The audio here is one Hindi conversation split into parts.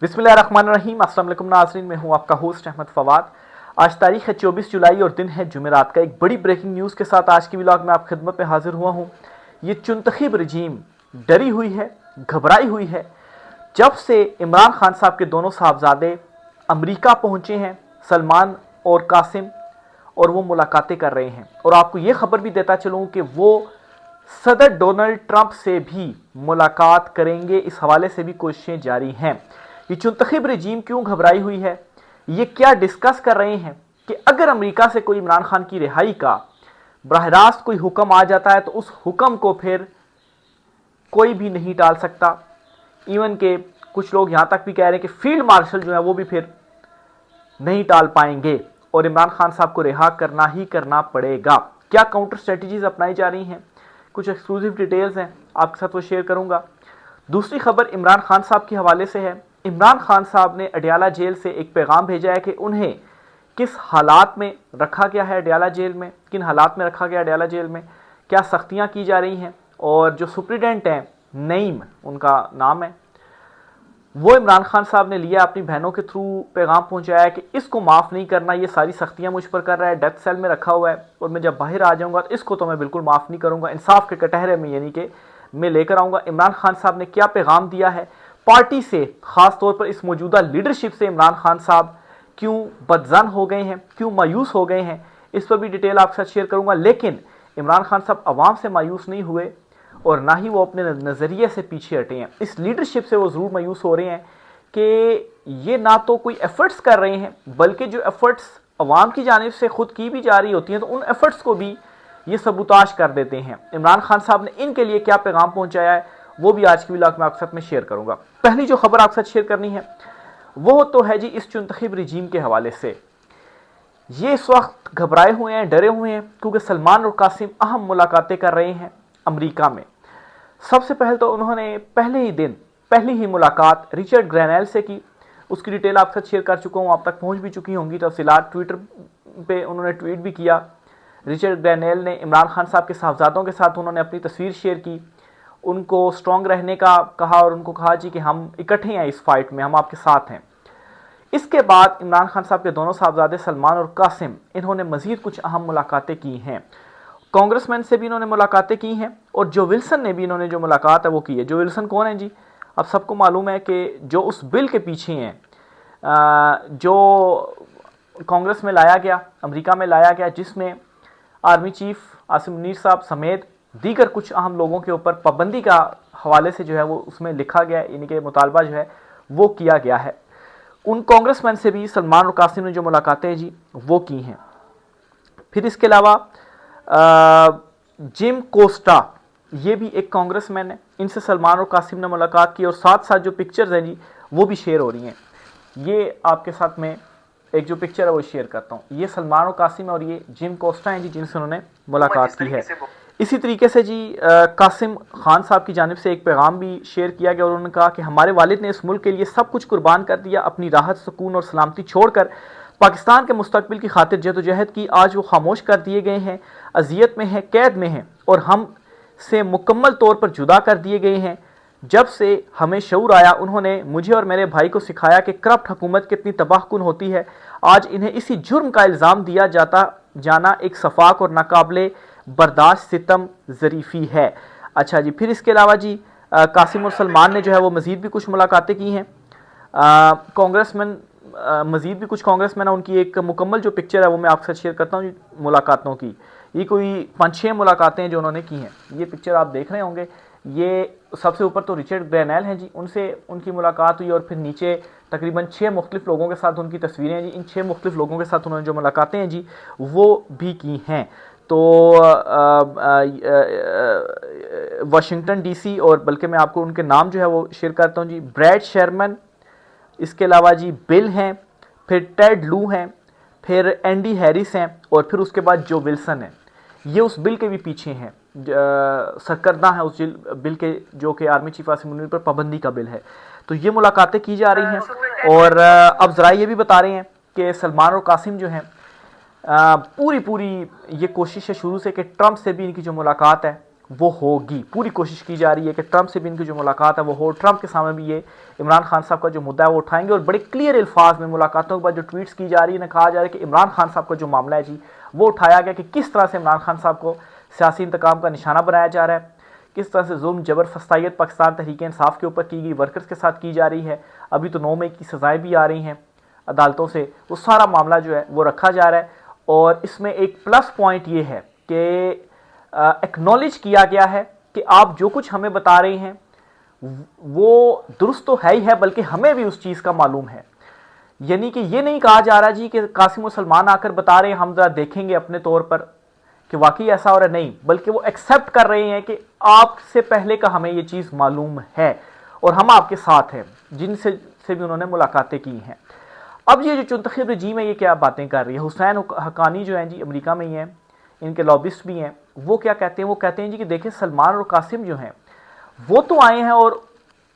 बिस्मिल्लाहिर्रहमानिर्रहीम। अस्सलाम वालेकुम नाज़रीन, मैं हूं आपका होस्ट अहमद फवाद। आज तारीख है 24 जुलाई और दिन है जुमेरात का। एक बड़ी ब्रेकिंग न्यूज़ के साथ आज की व्लॉग में आप खिदमत में हाजिर हुआ हूं। ये चुनतखीब रजीम डरी हुई है, घबराई हुई है। जब से इमरान खान साहब के दोनों साहबजादे अमेरिका पहुंचे हैं, सलमान और कासिम, और वो मुलाकातें कर रहे हैं। और आपको ये खबर भी देता चलूँ कि वो सदर डोनाल्ड ट्रंप से भी मुलाकात करेंगे। इस हवाले से भी कोशिशें जारी हैं। ये चुनतखिब रजीम क्यों घबराई हुई है, ये क्या डिस्कस कर रहे हैं कि अगर अमेरिका से कोई इमरान खान की रिहाई का बराह रास्त कोई हुक्म आ जाता है तो उस हुक्म को फिर कोई भी नहीं टाल सकता। इवन के कुछ लोग यहां तक भी कह रहे हैं कि फील्ड मार्शल जो है वो भी फिर नहीं टाल पाएंगे और इमरान खान साहब को रिहा करना ही करना पड़ेगा। क्या काउंटर स्ट्रेटजीज अपनाई जा रही हैं, कुछ एक्सक्लूसिव डिटेल्स हैं, आपके साथ वो शेयर करूंगा। दूसरी खबर इमरान खान साहब के हवाले से है। इमरान खान साहब ने अडयाला जेल से एक पैगाम भेजा है कि उन्हें किस हालात में रखा गया है अडयाला जेल में, किन हालात में रखा गया अडयाला जेल में, क्या सख्तियां की जा रही हैं। और जो सुप्रीडेंट हैं, नईम उनका नाम है, वो इमरान खान साहब ने लिया अपनी बहनों के थ्रू पैगाम पहुंचाया कि इसको माफ़ नहीं करना, ये सारी सख्तियां मुझ पर कर रहा है, डेथ सेल में रखा हुआ है और मैं जब बाहर आ जाऊंगा तो इसको तो मैं बिल्कुल माफ़ नहीं करूंगा, इंसाफ के कटहरे में यानी कि मैं लेकर आऊंगा। इमरान खान साहब ने क्या पैगाम दिया है, पार्टी से ख़ास तौर पर इस मौजूदा लीडरशिप से इमरान खान साहब क्यों बदजन हो गए हैं, क्यों मायूस हो गए हैं, इस पर भी डिटेल आपके साथ शेयर करूंगा। लेकिन इमरान खान साहब अवाम से मायूस नहीं हुए और ना ही वो अपने नज़रिए से पीछे हटे हैं। इस लीडरशिप से वो ज़रूर मायूस हो रहे हैं कि ये ना तो कोई एफर्ट्स कर रहे हैं, बल्कि जो एफर्ट्स अवाम की जानिब से खुद की भी जा रही होती हैं तो उन एफर्ट्स को भी ये सबूताश कर देते हैं। इमरान खान साहब ने इनके लिए क्या पैगाम पहुंचाया है वो भी आज की व्लॉग में आपके साथ में शेयर करूंगा। पहली जो खबर आपके साथ शेयर करनी है वो तो है जी इस चुनतखिब रजीम के हवाले से। ये इस वक्त घबराए हुए हैं, डरे हुए हैं, क्योंकि सलमान और कासिम अहम मुलाकातें कर रहे हैं अमेरिका में। सबसे पहले तो उन्होंने पहले ही दिन पहली ही मुलाकात रिचर्ड ग्रैनेल से की। उसकी डिटेल आपके साथ शेयर कर चुका हूँ, आप तक पहुँच भी चुकी होंगी तफसीलात। ट्विटर पे उन्होंने ट्वीट भी किया। रिचर्ड ग्रैनेल ने इमरान खान साहब के साहबजादों के साथ उन्होंने अपनी तस्वीर शेयर की, उनको स्ट्रॉन्ग रहने का कहा और उनको कहा जी कि हम इकट्ठे हैं इस फाइट में, हम आपके साथ हैं। इसके बाद इमरान खान साहब के दोनों साहबजादे सलमान और कासिम, इन्होंने मजीद कुछ अहम मुलाकातें की हैं। कांग्रेसमैन से भी इन्होंने मुलाकातें की हैं और जो विल्सन ने भी इन्होंने जो मुलाकात है वो की है। जो विल्सन कौन है जी, अब सबको मालूम है कि जो उस बिल के पीछे हैं, जो कांग्रेस में लाया गया, अमेरिका में लाया गया, जिसमें आर्मी चीफ आसिम मुनीर साहब समेत दीगर कुछ अहम लोगों के ऊपर पाबंदी का हवाले से जो है वो उसमें लिखा गया है, यानी कि मुतालबा जो है वो किया गया है। उन कांग्रेसमैन से भी सलमान और कासिम ने जो मुलाकातें हैं जी वो की हैं। फिर इसके अलावा जिम कोस्टा, ये भी एक कांग्रेसमैन है, इनसे सलमान और कासिम ने मुलाकात की और साथ साथ जो पिक्चर्स हैं जी वो भी शेयर हो रही हैं। ये आपके साथ में एक जो पिक्चर है वो शेयर करता हूँ। ये सलमान और कासिम और ये जिम कोस्टा हैं जी जिनसे उन्होंने मुलाकात की है। इसी तरीके से जी कासिम खान साहब की जानिब से एक पैगाम भी शेयर किया गया और उन्होंने कहा कि हमारे वालिद ने इस मुल्क के लिए सब कुछ कुर्बान कर दिया, अपनी राहत, सुकून और सलामती छोड़कर पाकिस्तान के मुस्तकबिल की खातिर जदोजहद की। आज वो खामोश कर दिए गए हैं, अजियत में हैं, कैद में हैं और हम से मुकम्मल तौर पर जुदा कर दिए गए हैं। जब से हमें शऊर आया उन्होंने मुझे और मेरे भाई को सिखाया कि करप्ट हुकूमत कितनी तबाहकुन होती है। आज इन्हें इसी जुर्म का इल्ज़ाम दिया जाना एक सफाक और नाकाबिले बर्दाश्त सितम ज़रीफ़ी है। अच्छा जी, फिर इसके अलावा जी कासिम और सलमान ने जो है वो मज़ीद भी कुछ मुलाकातें की हैं। कांग्रेसमैन मज़ीद भी कुछ कांग्रेसमैन है, उनकी एक मुकम्मल जो पिक्चर है वो मैं आपके साथ शेयर करता हूँ मुलाकातों की। ये कोई 5-6 मुलाकातें जो उन्होंने की हैं, ये पिक्चर आप देख रहे होंगे। ये सबसे ऊपर तो रिचर्ड ग्रैनेल हैं जी, उनसे उनकी मुलाकात हुई और फिर नीचे तकरीबन 6 मुख्तलिफ लोगों के साथ उनकी तस्वीरें हैं जी। इन 6 मुख्तलिफ लोगों के साथ उन्होंने जो मुलाकातें हैं जी वो भी की हैं। तो वाशिंगटन डीसी, और बल्कि मैं आपको उनके नाम जो है वो शेयर करता हूँ जी। ब्रैड शर्मन, इसके अलावा जी बिल हैं, फिर टेड लू हैं, फिर एंडी हैरिस हैं और फिर उसके बाद जो विल्सन है। ये उस बिल के भी पीछे हैं, सरकर्दा है उस बिल के, जो कि आर्मी चीफ आसिम मुनीर पर पाबंदी का बिल है। तो ये मुलाकातें की जा रही हैं और अब ज़रा ये भी बता रहे हैं कि सलमान और कासिम जो हैं पूरी ये कोशिश है शुरू से कि ट्रंप से भी इनकी जो मुलाकात है वो होगी, पूरी कोशिश की जा रही है कि ट्रंप से भी इनकी जो मुलाकात है वो हो। ट्रंप के सामने भी ये इमरान खान साहब का जो मुद्दा है वो उठाएंगे और बड़े क्लियर अल्फाज में मुलाकातों के बाद जो ट्वीट्स की जा रही है, कहा जा रहा है कि इमरान खान साहब का जो मामला है जी वो उठाया गया कि किस तरह से इमरान खान साहब को सियासी इंतकाम का निशाना बनाया जा रहा है, किस तरह से जुल्म जबर फस्तायत पाकिस्तान तहरीक इंसाफ के ऊपर की गई, वर्कर्स के साथ की जा रही है। अभी तो 9 मई की सजाएं भी आ रही हैं अदालतों से, वो सारा मामला जो है वो रखा जा रहा है। और इसमें एक प्लस पॉइंट ये है कि एक्नॉलेज किया गया है कि आप जो कुछ हमें बता रहे हैं वो दुरुस्त तो है ही है, बल्कि हमें भी उस चीज़ का मालूम है। यानी कि ये नहीं कहा जा रहा जी कि कासिम और सलमान आकर बता रहे हैं हम जरा देखेंगे अपने तौर पर कि वाकई ऐसा हो रहा है, नहीं, बल्कि वो एक्सेप्ट कर रहे हैं कि आपसे पहले का हमें ये चीज़ मालूम है और हम आपके साथ हैं, जिनसे भी उन्होंने मुलाकातें की हैं। अब ये जो चुंतखब रजीम है ये क्या बातें कर रही है। हुसैन हक्कानी जो हैं जी अमेरिका में ही हैं, इनके लॉबिस्ट भी हैं, वो क्या कहते हैं, वो कहते हैं जी कि देखिए सलमान और कासिम जो हैं वो तो आए हैं और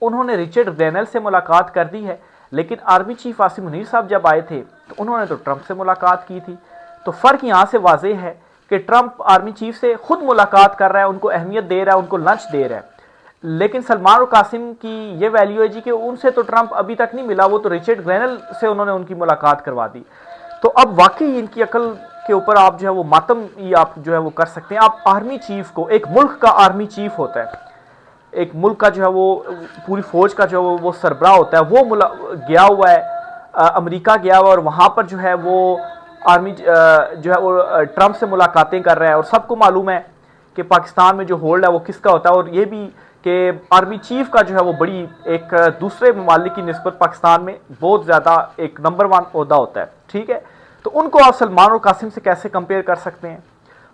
उन्होंने रिचर्ड ग्रेनल से मुलाकात कर दी है, लेकिन आर्मी चीफ आसिम मुनीर साहब जब आए थे तो उन्होंने तो ट्रंप से मुलाकात की थी। तो फ़र्क यहाँ से वाजे है कि ट्रंप आर्मी चीफ से खुद मुलाकात कर रहा है, उनको अहमियत दे रहा है, उनको लंच दे रहा है, लेकिन सलमान और कासिम की ये वैल्यू है जी कि उनसे तो ट्रंप अभी तक नहीं मिला, वो तो रिचर्ड ग्रेनल से उन्होंने उनकी मुलाकात करवा दी। तो अब वाकई इनकी अकल के ऊपर आप जो है वो मातम ही आप जो है वो कर सकते हैं। आप आर्मी चीफ को, एक मुल्क का आर्मी चीफ होता है, एक मुल्क का जो है वो पूरी फौज का जो है वो सरबराह होता है, वो गया हुआ है अमेरिका गया हुआ और वहाँ पर जो है वो आर्मी जो है वो ट्रंप से मुलाकातें कर रहा है और सबको मालूम है कि पाकिस्तान में जो होल्ड है वो किसका होता है, और ये भी कि आर्मी चीफ का जो है वो बड़ी एक दूसरे ममालिक की निस्बत पाकिस्तान में बहुत ज़्यादा एक नंबर 1 ओहदा होता है, ठीक है। तो उनको आप सलमान और कासिम से कैसे कंपेयर कर सकते हैं।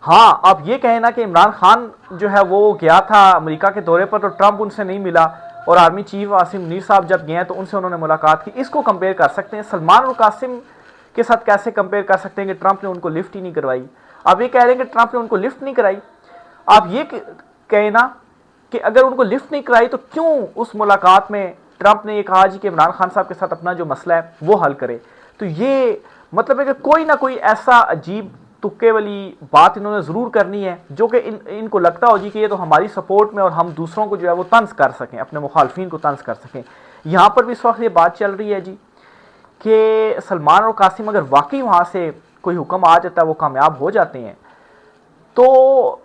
हाँ, आप ये कहें ना कि इमरान खान जो है वो गया था अमेरिका के दौरे पर तो ट्रंप उनसे नहीं मिला और आर्मी चीफ आसिम मुनीर साहब जब गए हैं तो उनसे उन्होंने मुलाकात की, इसको कंपेयर कर सकते हैं। सलमान और कासिम के साथ कैसे कंपेयर कर सकते हैं कि ट्रंप ने उनको लिफ्ट ही नहीं करवाई। आप ये कह रहे हैं कि ट्रंप ने उनको लिफ्ट नहीं कराई, आप ये कहें ना कि अगर उनको लिफ्ट नहीं कराई तो क्यों उस मुलाकात में ट्रंप ने ये कहा जी कि इमरान खान साहब के साथ अपना जो मसला है वो हल करे। तो ये मतलब है कि कोई ना कोई ऐसा अजीब तुक्के वाली बात इन्होंने ज़रूर करनी है जो कि इनको लगता हो जी कि ये तो हमारी सपोर्ट में और हम दूसरों को जो है वो तंज कर सकें, अपने मुखालफिन को तंज कर सकें। यहाँ पर भी इस वक्त ये बात चल रही है जी कि सलमान और कासिम अगर वाकई वहाँ से कोई हुक्म आ जाता है, वो कामयाब हो जाते हैं, तो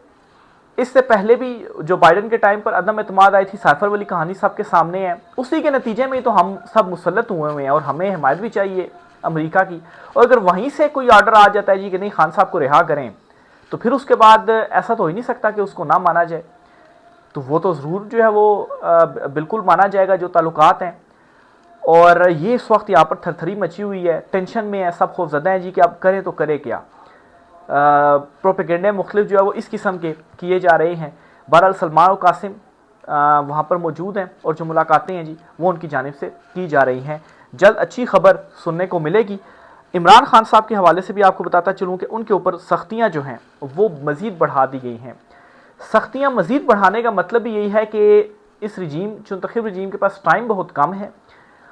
इससे पहले भी जो बाइडन के टाइम पर अदम एतमाद आई थी, सैफर वली कहानी सबके सामने है, उसी के नतीजे में तो हम सब मुसल्लत हुए हैं और हमें हिमायत भी चाहिए अमेरिका की। और अगर वहीं से कोई ऑर्डर आ जाता है जी कि नहीं खान साहब को रिहा करें, तो फिर उसके बाद ऐसा तो हो ही नहीं सकता कि उसको ना माना जाए, तो वो तो ज़रूर जो है वो बिल्कुल माना जाएगा जो ताल्लुकात हैं। और ये इस वक्त यहाँ पर थरथरी मची हुई है, टेंशन में है, सब खौफजदा है जी कि अब करें तो करें क्या। प्रोपेगेंडे मुख्तलिफ जो है वो इस किस्म के किए जा रहे हैं। बहरहाल सलमान और कासिम वहाँ पर मौजूद हैं और जो मुलाकातें हैं जी वो उनकी जानिब से की जा रही हैं। जल्द अच्छी खबर सुनने को मिलेगी। इमरान खान साहब के हवाले से भी आपको बताता चलूँ कि उनके ऊपर सख्तियाँ जो हैं वो मज़ीद बढ़ा दी गई हैं। सख्तियाँ मज़ीद बढ़ाने का मतलब भी यही है कि इस रजीम चुंतखब रजीम के पास टाइम बहुत कम है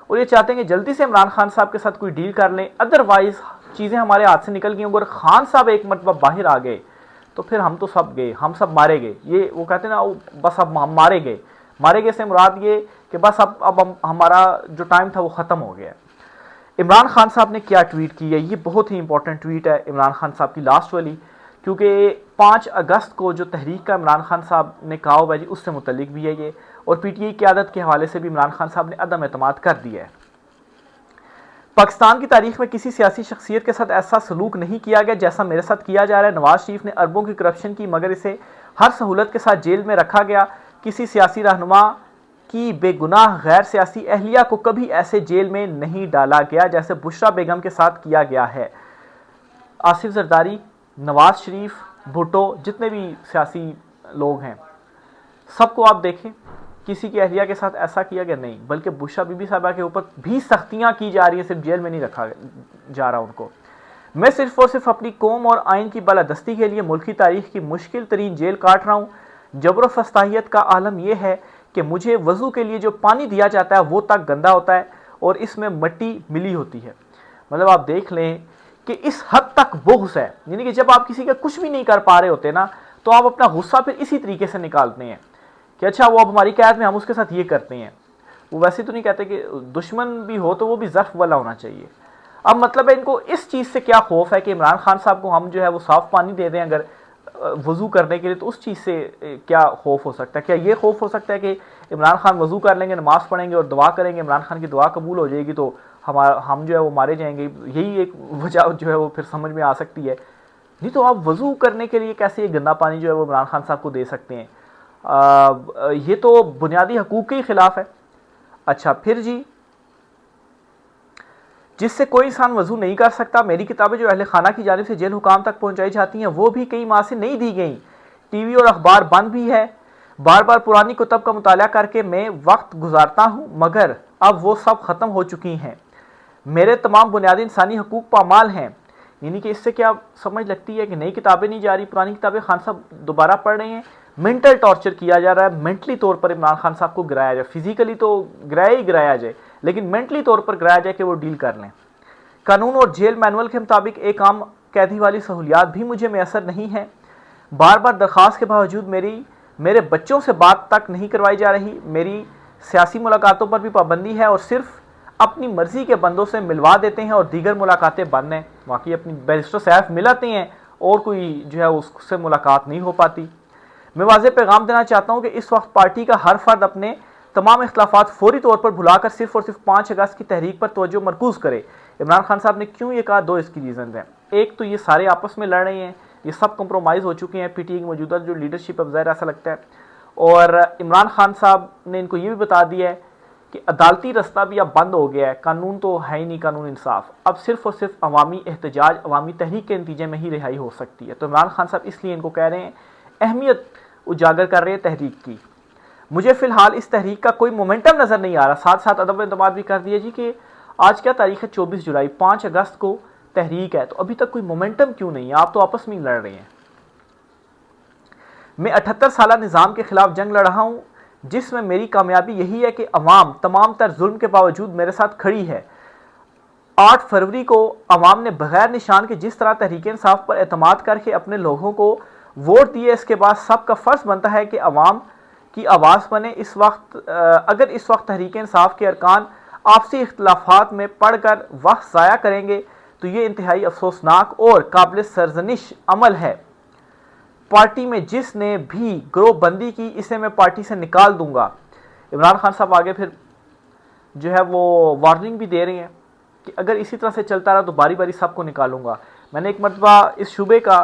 और ये चाहते हैं कि जल्दी से इमरान खान साहब के साथ कोई डील कर लें, अदरवाइज़ चीज़ें हमारे हाथ से निकल गई। अगर खान साहब एक मरतबा बाहर आ गए तो फिर हम तो सब गए, हम सब मारे गए। ये वो कहते हैं ना, बस अब हम मारे गए से मुराद ये कि बस अब हमारा जो टाइम था वो ख़त्म हो गया। इमरान खान साहब ने क्या ट्वीट की है, ये बहुत ही इंपॉर्टेंट ट्वीट है इमरान खान साहब की लास्ट वाली, क्योंकि 5 अगस्त को जो तहरीक का इमरान खान साहब ने कहा हुआ है जी उससे मुतल्लिक भी है ये, और पीटीआई की क़यादत के हवाले से भी इमरान खान साहब ने अदम एतमाद कर दिया है। पाकिस्तान की तारीख में किसी सियासी शख्सियत के साथ ऐसा सलूक नहीं किया गया जैसा मेरे साथ किया जा रहा है। नवाज शरीफ ने अरबों की करप्शन की मगर इसे हर सहूलत के साथ जेल में रखा गया। किसी सियासी रहनुमा की बेगुनाह गैर सियासी अहलिया को कभी ऐसे जेल में नहीं डाला गया जैसे बुशरा बेगम के साथ किया गया है। आसिफ जरदारी, नवाज शरीफ, भुट्टो, जितने भी सियासी लोग हैं सबको आप देखें, किसी की अहलिया के साथ ऐसा किया गया नहीं, बल्कि बुशरा बीबी साहबा के ऊपर भी सख्तियां की जा रही हैं, सिर्फ जेल में नहीं रखा जा रहा उनको। मैं सिर्फ और सिर्फ अपनी कौम और आइन की बालादस्ती के लिए मुल्क की तारीख की मुश्किल तरीन जेल काट रहा हूँ। जबर फस्ताहियत का आलम यह है कि मुझे वज़ू के लिए जो पानी दिया जाता है वो तक गंदा होता है और इसमें मिट्टी मिली होती है। मतलब आप देख लें कि इस हद तक बुग़्ज़ है, यानी कि जब आप किसी का कुछ भी नहीं कर पा रहे होते ना, तो आप अपना गुस्सा फिर इसी तरीके से निकालते हैं कि अच्छा वो अब हमारी कैद में, हम उसके साथ ये करते हैं। वो वैसे तो नहीं कहते कि दुश्मन भी हो तो वो भी ज़र्फ वाला होना चाहिए। अब मतलब है इनको इस चीज़ से क्या खौफ है कि इमरान खान साहब को हम जो है वो साफ़ पानी दे दें अगर वज़ू करने के लिए, तो उस चीज़ से क्या खौफ हो सकता है? क्या ये खौफ हो सकता है कि इमरान खान वज़ू कर लेंगे, नमाज़ पढ़ेंगे और दुआ करेंगे, इमरान खान की दुआ कबूल हो जाएगी तो हम जो है वो मारे जाएंगे? यही एक वजह जो है वो फिर समझ में आ सकती है। नहीं तो आप वज़ू करने के लिए कैसे ये गंदा पानी जो है वो इमरान खान साहब को दे सकते हैं? ये तो बुनियादी हकूक़ के ख़िलाफ़ है। अच्छा फिर जी, जिससे कोई इंसान वज़ू नहीं कर सकता, मेरी किताबें जो अहले खाना की जानिब से जेल हुकाम तक पहुंचाई जाती हैं वो भी कई माह से नहीं दी गई, टीवी और अखबार बंद भी है। बार बार पुरानी किताब का मुताला करके मैं वक्त गुजारता हूँ, मगर अब वो सब ख़त्म हो चुकी हैं। मेरे तमाम बुनियादी इंसानी हकूक़ पामाल हैं। यानी कि इससे क्या समझ लगती है कि नई किताबें नहीं जा रही, पुरानी किताबें खान साहब दोबारा पढ़ रहे हैं। मेंटल टॉर्चर किया जा रहा है, मेंटली तौर पर इमरान खान साहब को गिराया जाए। फिजिकली तो गिराया ही गिराया जाए, लेकिन मेंटली तौर पर गिराया जाए कि वो डील कर लें। कानून और जेल मैनुअल के मुताबिक एक आम कैदी वाली सहूलियात भी मुझे मैसर नहीं है। बार बार दरख्वास्त के बावजूद मेरे बच्चों से बात तक नहीं करवाई जा रही। मेरी सियासी मुलाकातों पर भी पाबंदी है और सिर्फ अपनी मर्जी के बंदों से मिलवा देते हैं और दीगर मुलाकातें बंद हैं। बाकी अपनी बैरिस्टर सैफ मिलाते हैं और कोई जो है उससे मुलाकात नहीं हो पाती। मैं वाज़ेह पैगाम देना चाहता हूँ कि इस वक्त पार्टी का हर फर्द अपने तमाम इख्तलाफात फौरी तौर पर भुलाकर सिर्फ और सिर्फ 5 अगस्त की तहरीक पर तवज्जो मरकूज़ करे। इमरान खान साहब ने क्यों ये कहा? 2 इसकी रीज़न हैं। एक तो ये सारे आपस में लड़ रहे हैं, ये सब कंप्रोमाइज़ हो चुके हैं। पीटीआई की मौजूदा जो लीडरशिप अब ज़ाहिर ऐसा लगता है, और इमरान खान साहब ने इनको ये भी बता दिया है कि अदालती रास्ता भी अब बंद हो गया है, कानून तो है ही नहीं, कानून इंसाफ। अब सिर्फ और सिर्फ अवामी एहतजाज, अवामी तहरीक के नतीजे में ही रिहाई हो सकती है। तो इमरान खान साहब इसलिए इनको कह रहे हैं, अहमियत उजागर कर रहे हैं तहरीक की। मुझे फ़िलहाल इस तहरीक का कोई मोमेंटम नज़र नहीं आ रहा। साथ साथ अदब एतमाद भी कर दिया जी कि आज क्या तारीख है? 24 जुलाई, 5 अगस्त को तहरीक है, तो अभी तक कोई मोमेंटम क्यों नहीं है? आप तो आपस में ही लड़ रहे हैं। मैं 78 साल निज़ाम के खिलाफ जंग लड़ रहा हूँ, जिसमें मेरी कामयाबी यही है कि अवाम तमाम तर जुल्म के बावजूद मेरे साथ खड़ी है। 8 फरवरी को अवाम ने बगैर निशान के जिस तरह तहरीक इंसाफ पर एतमाद करके अपने लोगों को वोट दिए, इसके बाद सबका फ़र्ज बनता है कि अवाम की आवाज़ बने। अगर इस वक्त तहरीक इंसाफ के अरकान आपसी इख्तलाफात में पढ़कर वक्त ज़ाया करेंगे तो ये इंतहाई अफसोसनाक और काबिल सरजनिश अमल है। पार्टी में जिसने भी गिरोहबंदी की, इसे मैं पार्टी से निकाल दूंगा। इमरान खान साहब आगे फिर जो है वो वार्निंग भी दे रहे हैं कि अगर इसी तरह से चलता रहा तो बारी बारी सबको निकालूंगा। मैंने एक मरतबा इस शुबे का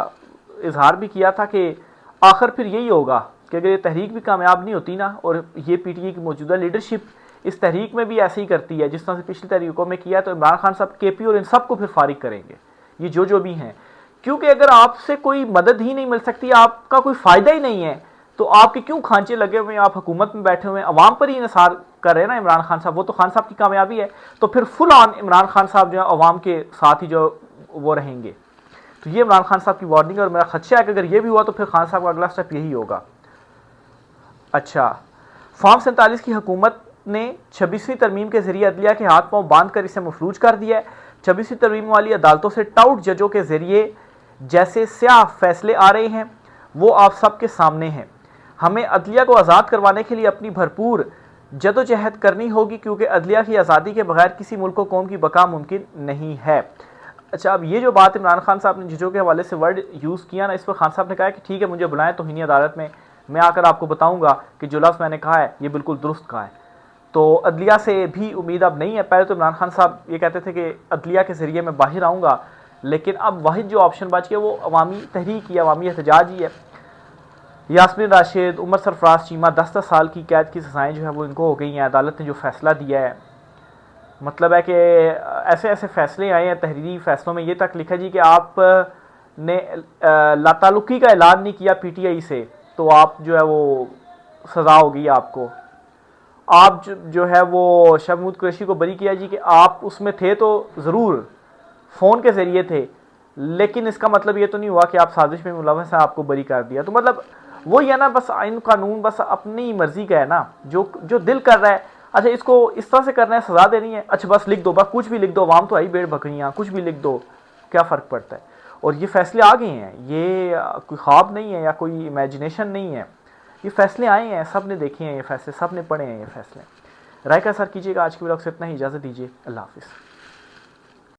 इजहार भी किया था कि आखिर फिर यही होगा कि अगर ये तहरीक भी कामयाब नहीं होती ना, और ये पीटीआई की मौजूदा लीडरशिप इस तहरीक में भी ऐसे ही करती है जिस तरह से पिछली तहरीकों में किया, तो इमरान खान साहब केपी और इन सबको फिर फारिग करेंगे, ये जो भी हैं। क्योंकि अगर आपसे कोई मदद ही नहीं मिल सकती, आपका कोई फ़ायदा ही नहीं है, तो आपके क्यों खांचे लगे हुए हैं? आप हुकूमत में बैठे हुए हैं, अवाम पर ही इंसार कर रहे हैं ना इमरान खान साहब। वो तो खान साहब की कामयाबी है, तो फिर फुल ऑन इमरान खान साहब जो है अवाम के साथ ही जो वो रहेंगे। तो ये इमरान खान साहब की वार्निंग है और मेरा खदशा है कि अगर ये भी हुआ तो फिर खान साहब का अगला स्टेप यही होगा। अच्छा, फॉर्म 47 की हुकूमत ने 26वीं तरमीम के जरिए अदलिया के हाथ पांव बांध कर इसे मफलूज कर दिया है। 26वीं तरमीम वाली अदालतों से टाउट जजों के जरिए जैसे स्याह फैसले आ रहे हैं, वो आप सबके सामने हैं। हमें अदलिया को आज़ाद करवाने के लिए अपनी भरपूर जदोजहद करनी होगी, क्योंकि अदलिया की आज़ादी के बगैर किसी मुल्क को कौम की बका मुमकिन नहीं है। अच्छा, अब ये जो बात इमरान खान साहब ने जजों के हवाले से वर्ड यूज़ किया ना, इस पर खान साहब ने कहा कि ठीक है, मुझे बुलाएं तौहीनी अदालत में, मैं आकर आपको बताऊंगा कि जो लफ्ज़ मैंने कहा है ये बिल्कुल दुरुस्त कहा है। तो अदलिया से भी उम्मीद अब नहीं है। पहले तो इमरान खान साहब ये कहते थे कि अदलिया के ज़रिए मैं बाहर आऊँगा, लेकिन अब वाहिद जो ऑप्शन बच गया वो अवामी तहरीक ही, अवामी एहतजाज ही है। यास्मीन राशिद, उमर सरफराज चीमा 10-10 साल की कैद की सज़ाएँ जो है वो इनको हो गई हैं। अदालत ने जो फ़ैसला दिया है, मतलब है कि ऐसे ऐसे फ़ैसले आए हैं तहरीरी फ़ैसलों में, ये तक लिखा जी कि आपने लातालुकी का ऐलान नहीं किया पीटीआई से, तो आप जो है वो सज़ा होगी आपको। आप जो है वो शहमूद कुरैशी को बरी किया जी कि आप उसमें थे तो ज़रूर, फ़ोन के ज़रिए थे, लेकिन इसका मतलब ये तो नहीं हुआ कि आप साजिश में मुलव्वस हैं, आपको बरी कर दिया। तो मतलब वही है ना, बस आइन कानून बस अपनी मर्जी का है ना, जो दिल कर रहा है। अच्छा, इसको इस तरह से करना है, सज़ा देनी है, अच्छा बस लिख दो, बस कुछ भी लिख दो, अवाम तो आई भेड़ बकरियाँ, कुछ भी लिख दो, क्या फ़र्क पड़ता है। और ये फैसले आ गए हैं, ये कोई ख्वाब नहीं है या कोई इमेजिनेशन नहीं है, ये फैसले आए हैं, सब ने देखे हैं ये फैसले, सब ने पढ़े हैं ये फैसले। राय का असर कीजिएगा। आज की ब्लॉग से इतना ही, इजाज़त दीजिए, अल्लाह हाफिज़।